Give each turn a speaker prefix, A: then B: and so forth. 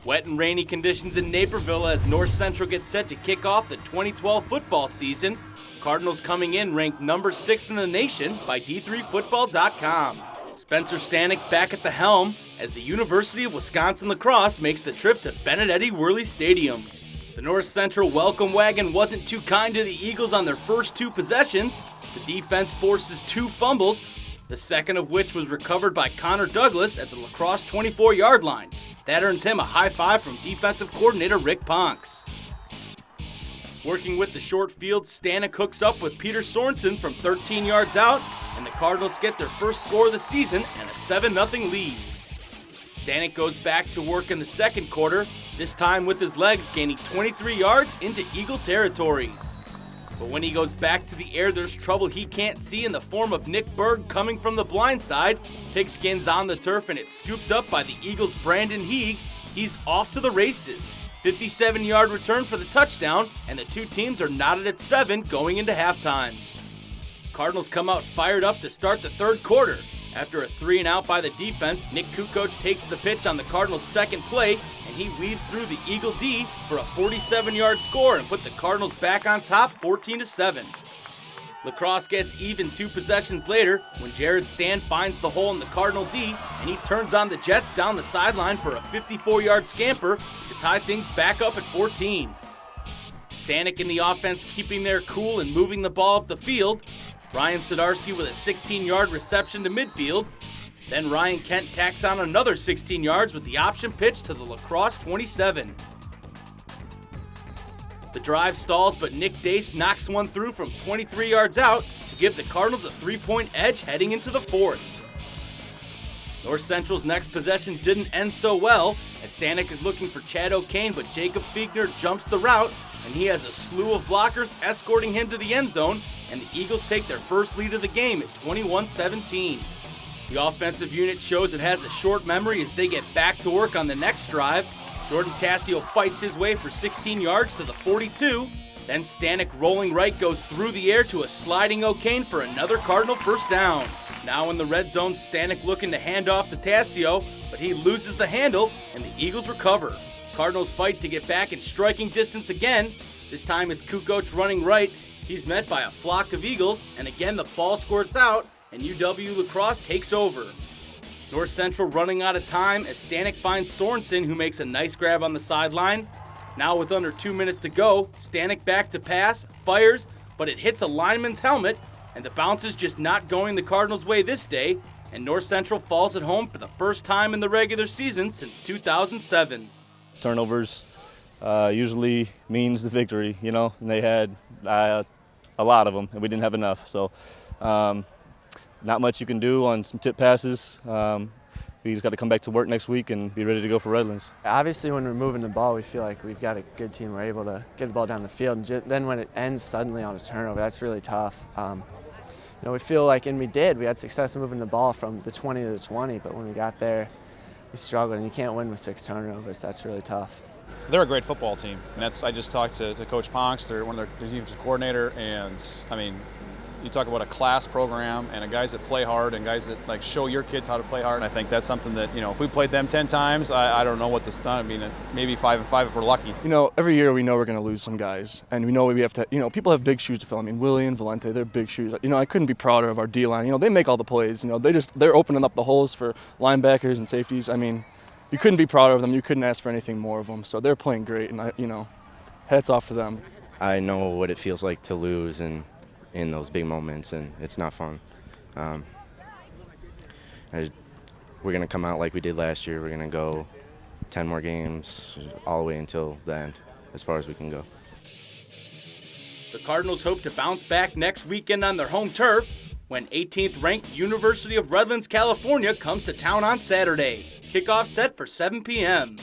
A: Wet and rainy conditions in Naperville as North Central gets set to kick off the 2012 football season. Cardinals coming in ranked number 6 in the nation by D3Football.com. Spencer Stanek back at the helm as the University of Wisconsin LaCrosse makes the trip to Benedetti Worley Stadium. The North Central welcome wagon wasn't too kind to the Eagles on their first 2 possessions. The defense forces 2 fumbles, the second of which was recovered by Connor Douglas at the LaCrosse 24-yard line. That earns him a high five from defensive coordinator Rick Ponks. Working with the short field, Stanek hooks up with Peter Sorensen from 13 yards out, and the Cardinals get their first score of the season and a 7-0 lead. Stanek goes back to work in the second quarter, this time with his legs gaining 23 yards into Eagle territory. But when he goes back to the air, there's trouble he can't see in the form of Nick Berg coming from the blind side. Pigskin's on the turf and it's scooped up by the Eagles' Brandon Heeg. He's off to the races. 57-yard return for the touchdown, and the 2 teams are knotted at 7 going into halftime. Cardinals come out fired up to start the third quarter. After a 3-and-out by the defense, Nick Kukoc takes the pitch on the Cardinals' second play, and he weaves through the Eagle D for a 47-yard score and put the Cardinals back on top 14-7. LaCrosse gets even 2 possessions later when Jared Stan finds the hole in the Cardinal D, and he turns on the Jets down the sideline for a 54-yard scamper to tie things back up at 14. Stanek and the offense keeping their cool and moving the ball up the field. Ryan Sidarski with a 16-yard reception to midfield. Then Ryan Kent tacks on another 16 yards with the option pitch to the LaCrosse 27. The drive stalls, but Nick Dace knocks one through from 23 yards out to give the Cardinals a 3-point edge heading into the fourth. North Central's next possession didn't end so well, as Stanek is looking for Chad O'Kane, but Jacob Fiegner jumps the route, and he has a slew of blockers escorting him to the end zone, and the Eagles take their first lead of the game at 21-17. The offensive unit shows it has a short memory as they get back to work on the next drive. Jordan Tassio fights his way for 16 yards to the 42. Then Stanek rolling right goes through the air to a sliding O'Kane for another Cardinal first down. Now in the red zone, Stanek looking to hand off to Tassio, but he loses the handle and the Eagles recover. Cardinals fight to get back in striking distance again. This time it's Kukoc running right. He's met by a flock of Eagles, and again the ball squirts out, and UW-LaCrosse takes over. North Central running out of time as Stanek finds Sorensen, who makes a nice grab on the sideline. Now with under 2 minutes to go, Stanek back to pass, fires, but it hits a lineman's helmet, and the bounce is just not going the Cardinals' way this day, and North Central falls at home for the first time in the regular season since 2007.
B: Turnovers usually means the victory, and they had a lot of them, and we didn't have enough. So not much you can do on some tip passes. We just got to come back to work next week and be ready to go for Redlands.
C: Obviously, when we're moving the ball, we feel like we've got a good team. We're able to get the ball down the field. And then when it ends suddenly on a turnover, that's really tough. We feel like, and we did, we had success moving the ball from the 20 to the 20, but when we got there, we struggled, and you can't win with 6 turnovers. That's really tough.
D: They're a great football team, and I just talked to Coach Ponks. They're one of their defensive coordinator, and you talk about a class program and guys that play hard and guys that show your kids how to play hard. And I think that's something that if we played them 10 times, I don't know what this. Maybe 5-5 if we're lucky.
E: Every year we know we're going to lose some guys, and we know we have to. People have big shoes to fill. Willie and Valente, they're big shoes. I couldn't be prouder of our D line. They make all the plays. They're opening up the holes for linebackers and safeties. You couldn't be prouder of them. You couldn't ask for anything more of them. So they're playing great, and hats off to them.
F: I know what it feels like to lose and in those big moments, and it's not fun. We're going to come out like we did last year. We're going to go 10 more games all the way until the end, as far as we can go.
A: The Cardinals hope to bounce back next weekend on their home turf when 18th-ranked University of Redlands, California comes to town on Saturday. Kickoff set for 7 p.m.